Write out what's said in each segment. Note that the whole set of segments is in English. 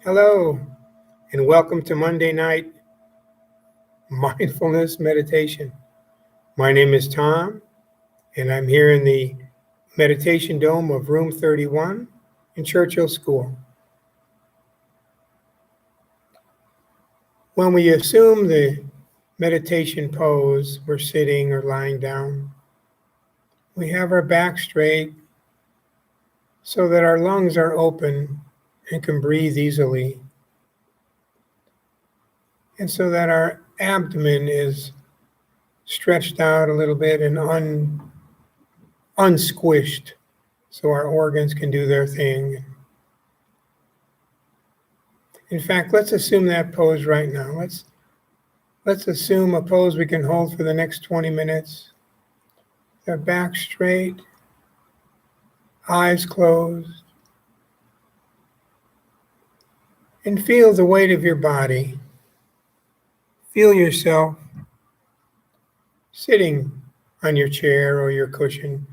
Hello, and welcome to Monday Night Mindfulness Meditation. My name is Tom, and I'm here in the Meditation Dome of Room 31 in Churchill School. When we assume the meditation pose, we're sitting or lying down, we have our back straight so that our lungs are open and can breathe easily, and so that our abdomen is stretched out a little bit and unsquished so our organs can do their thing. In fact, let's assume that pose right now. Let's assume a pose we can hold for the next 20 minutes. Our back straight, eyes closed, and feel the weight of your body. Feel yourself sitting on your chair or your cushion.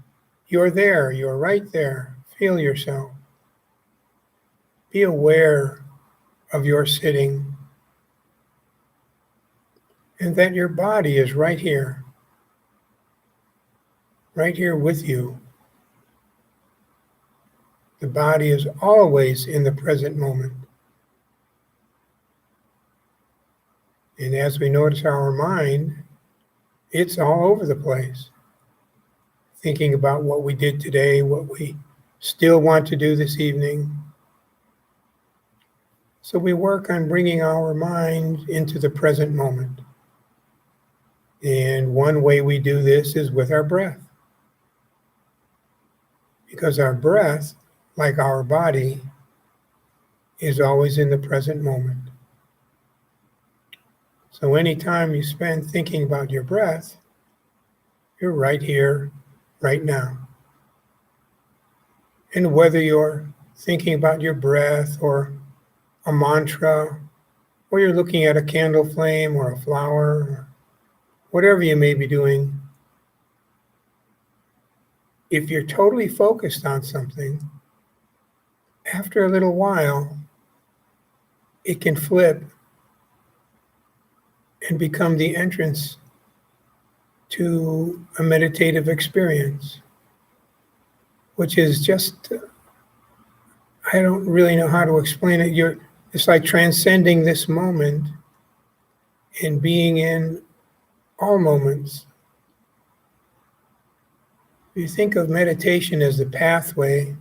You're there, you're right there. Feel yourself. Be aware of your sitting and that your body is right here with you. The body is always in the present moment. And as we notice our mind, it's all over the place, thinking about what we did today, what we still want to do this evening. So we work on bringing our mind into the present moment. And one way we do this is with our breath. Because our breath, like our body, is always in the present moment. So anytime you spend thinking about your breath, you're right here, right now. And whether you're thinking about your breath or a mantra, or you're looking at a candle flame or a flower, or whatever you may be doing, if you're totally focused on something, after a little while, it can flip and become the entrance to a meditative experience, which is just, I don't really know how to explain it. It's like transcending this moment and being in all moments. You think of meditation as the pathway,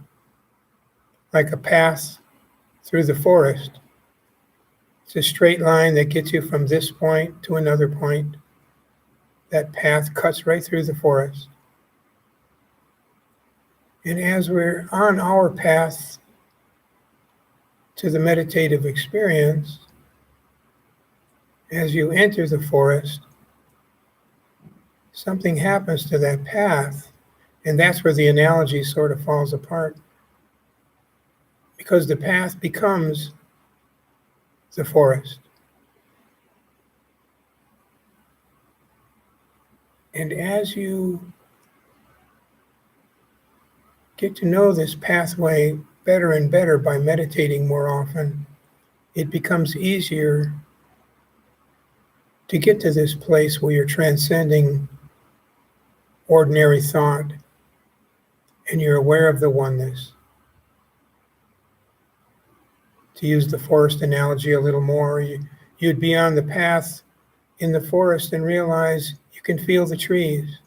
like a path through the forest. It's a straight line that gets you from this point to another point. That path cuts right through the forest. And as we're on our path to the meditative experience, as you enter the forest, something happens to that path, and that's where the analogy sort of falls apart. Because the path becomes the forest. And as you get to know this pathway better and better by meditating more often, it becomes easier to get to this place where you're transcending ordinary thought and you're aware of the oneness. To use the forest analogy a little more, you'd be on the path in the forest and realize you can feel the trees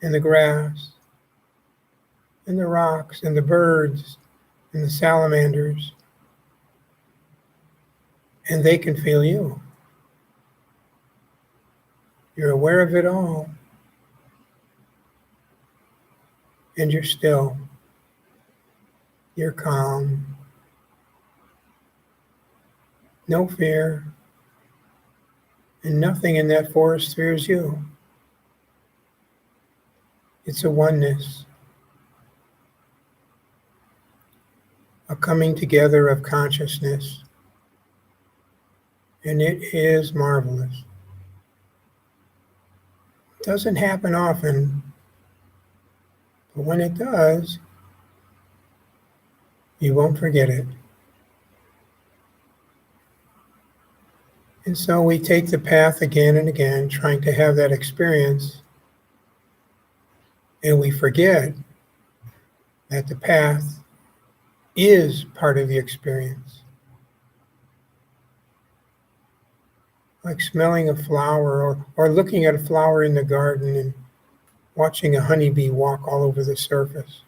and the grass and the rocks and the birds and the salamanders, and they can feel you. You're aware of it all, and you're still. You're calm. No fear, and nothing in that forest fears you. It's a oneness, a coming together of consciousness, and it is marvelous. It doesn't happen often, but when it does, you won't forget it. And so we take the path again and again, trying to have that experience, and we forget that the path is part of the experience. Like smelling a flower or looking at a flower in the garden and watching a honeybee walk all over the surface.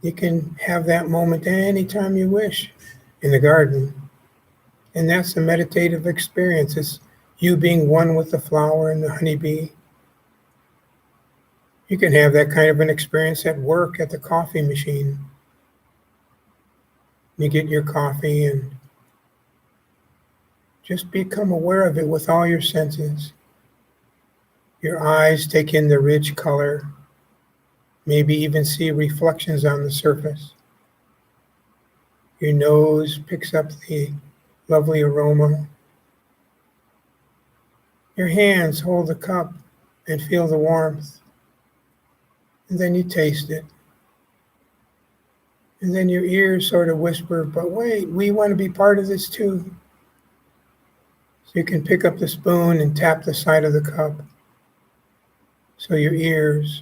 You can have that moment anytime you wish in the garden. And that's a meditative experience. It's you being one with the flower and the honeybee. You can have that kind of an experience at work at the coffee machine. You get your coffee and just become aware of it with all your senses. Your eyes take in the rich color, maybe even see reflections on the surface. Your nose picks up the lovely aroma. Your hands hold the cup and feel the warmth. And then you taste it. And then your ears sort of whisper, but wait, we want to be part of this too. So you can pick up the spoon and tap the side of the cup. So your ears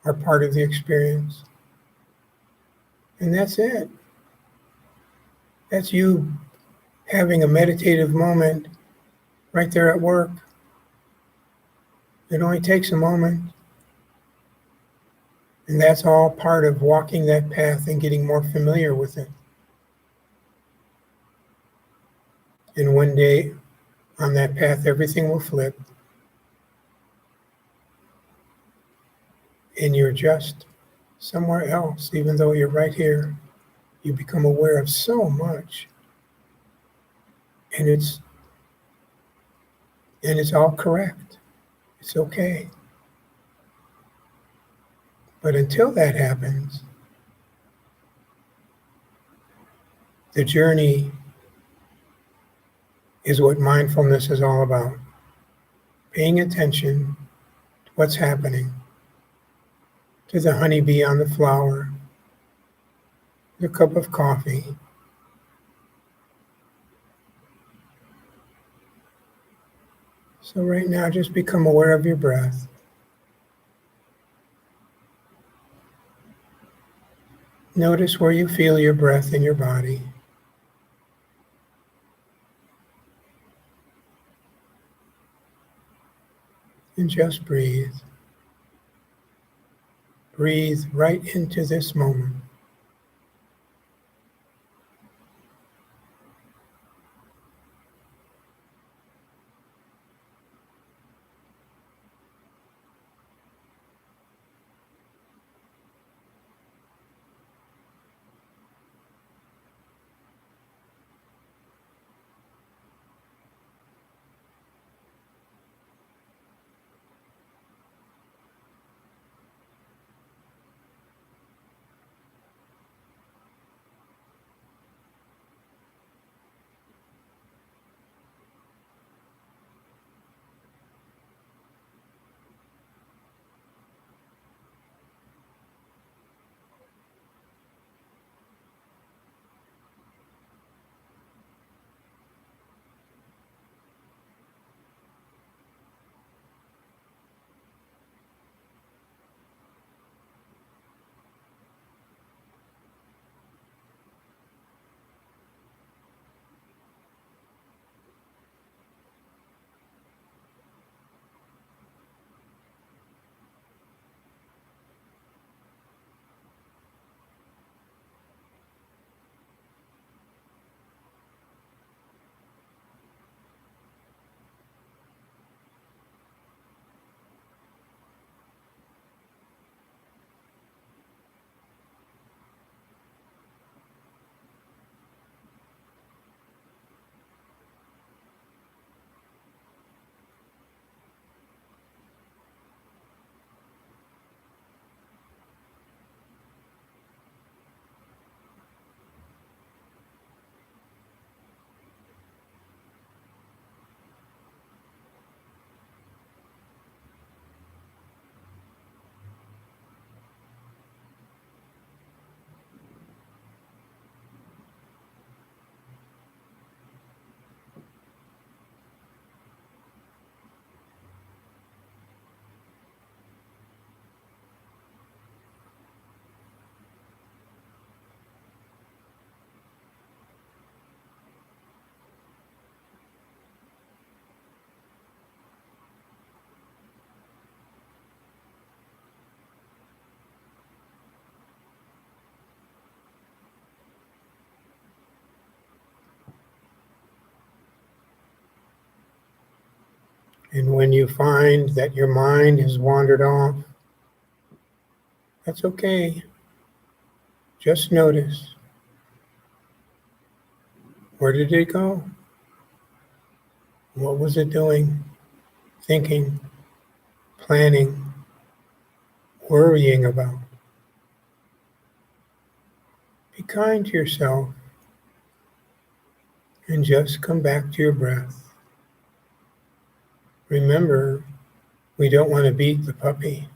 are part of the experience. And that's it. That's you having a meditative moment right there at work. It only takes a moment. And that's all part of walking that path and getting more familiar with it. And one day on that path, everything will flip. And you're just somewhere else, even though you're right here. You become aware of so much. And it's all correct. It's okay. But until that happens, the journey is what mindfulness is all about. Paying attention to what's happening, to the honeybee on the flower, the cup of coffee. So right now, just become aware of your breath. Notice where you feel your breath in your body. And just breathe. Breathe right into this moment. And when you find that your mind has wandered off, that's okay. Just notice. Where did it go? What was it doing? Thinking, planning, worrying about? Be kind to yourself and just come back to your breath. Remember, we don't want to beat the puppy.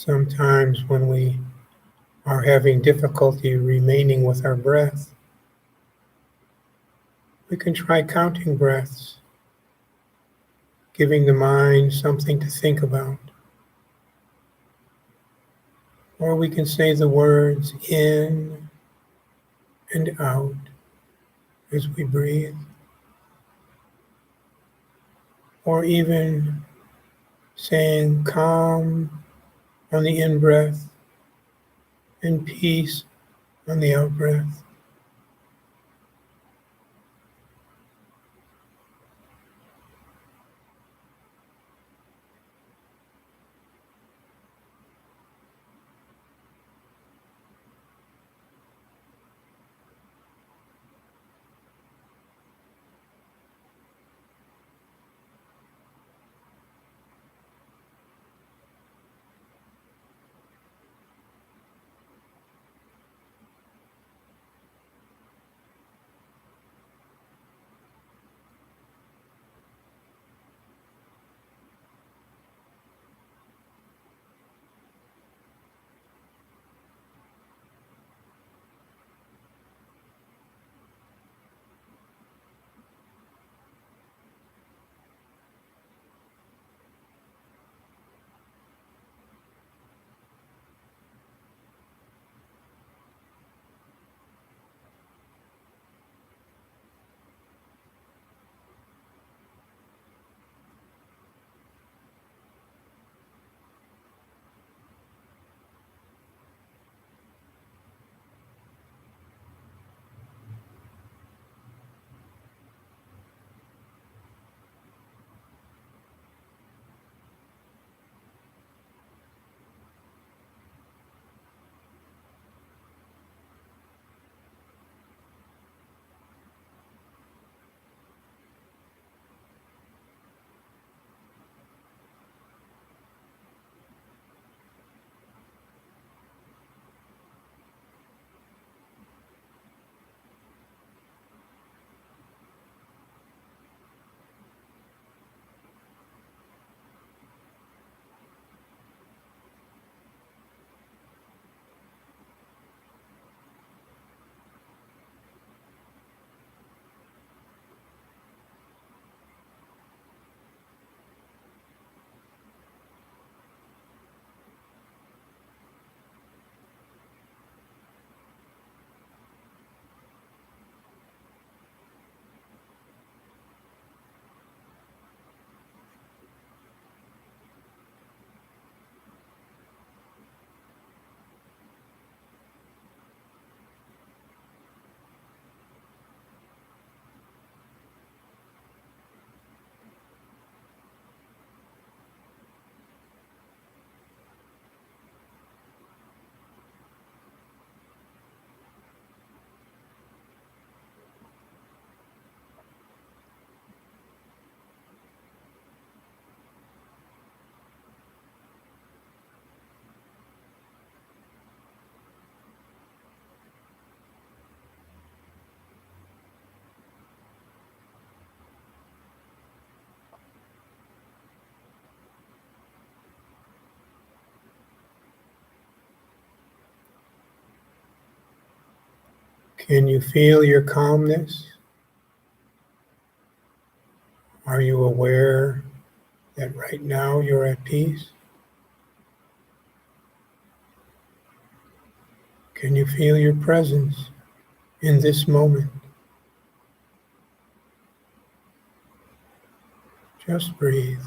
Sometimes when we are having difficulty remaining with our breath, we can try counting breaths, giving the mind something to think about. Or we can say the words in and out as we breathe. Or even saying calm on the in-breath and peace on the out-breath. Can you feel your calmness? Are you aware that right now you're at peace? Can you feel your presence in this moment? Just breathe.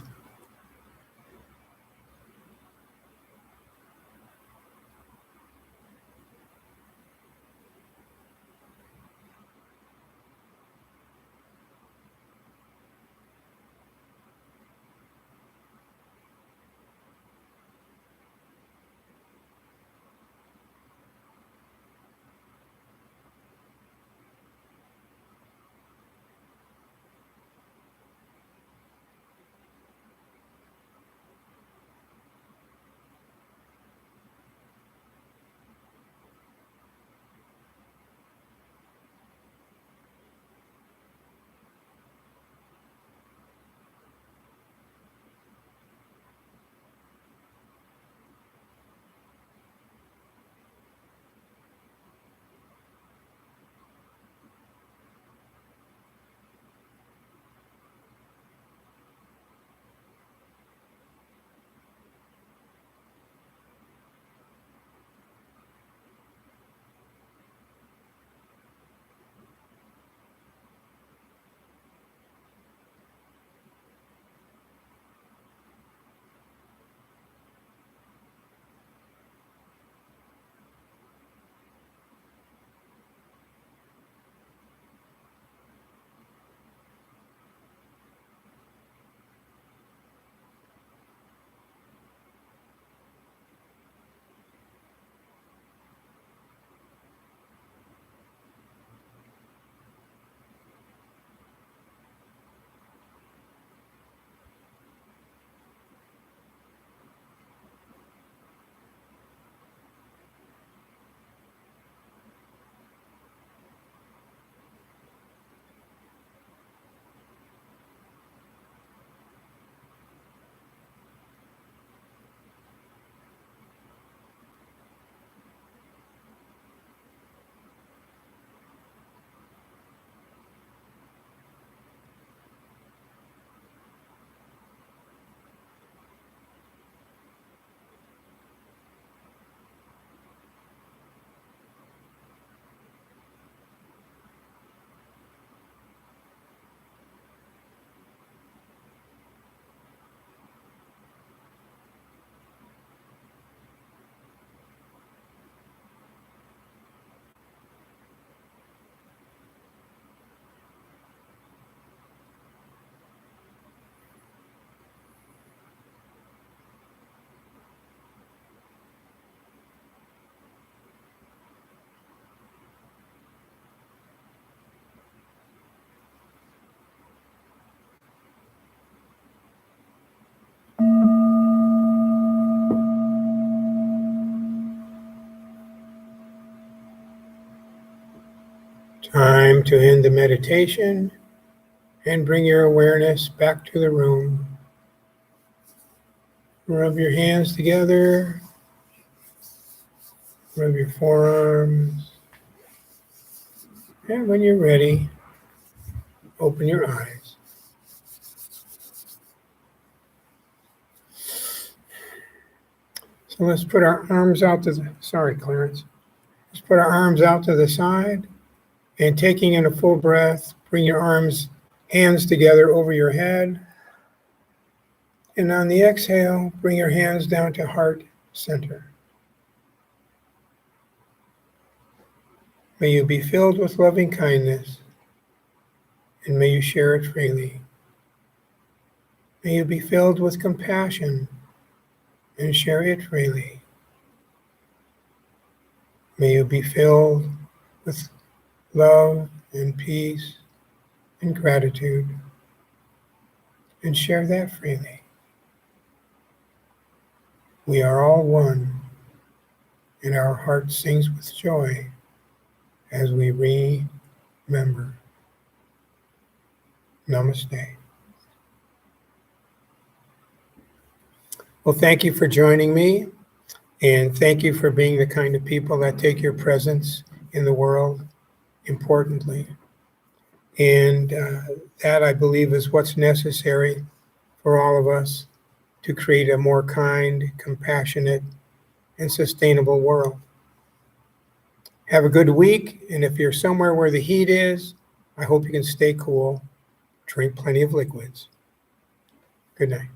Time to end the meditation and bring your awareness back to the room. Rub your hands together, rub your forearms, and when you're ready, open your eyes. So let's put our arms out to the, sorry, Clarence. Let's put our arms out to the side and taking in a full breath, bring your hands together over your head. And on the exhale, bring your hands down to heart center. May you be filled with loving kindness, and may you share it freely. May you be filled with compassion, and share it freely. May you be filled with love and peace and gratitude, and share that freely. We are all one, and our heart sings with joy as we remember. Namaste. Well, thank you for joining me, and thank you for being the kind of people that take your presence in the world importantly. And that, I believe, is what's necessary for all of us to create a more kind, compassionate, and sustainable world. Have a good week, and if you're somewhere where the heat is, I hope you can stay cool. Drink plenty of liquids. Good night.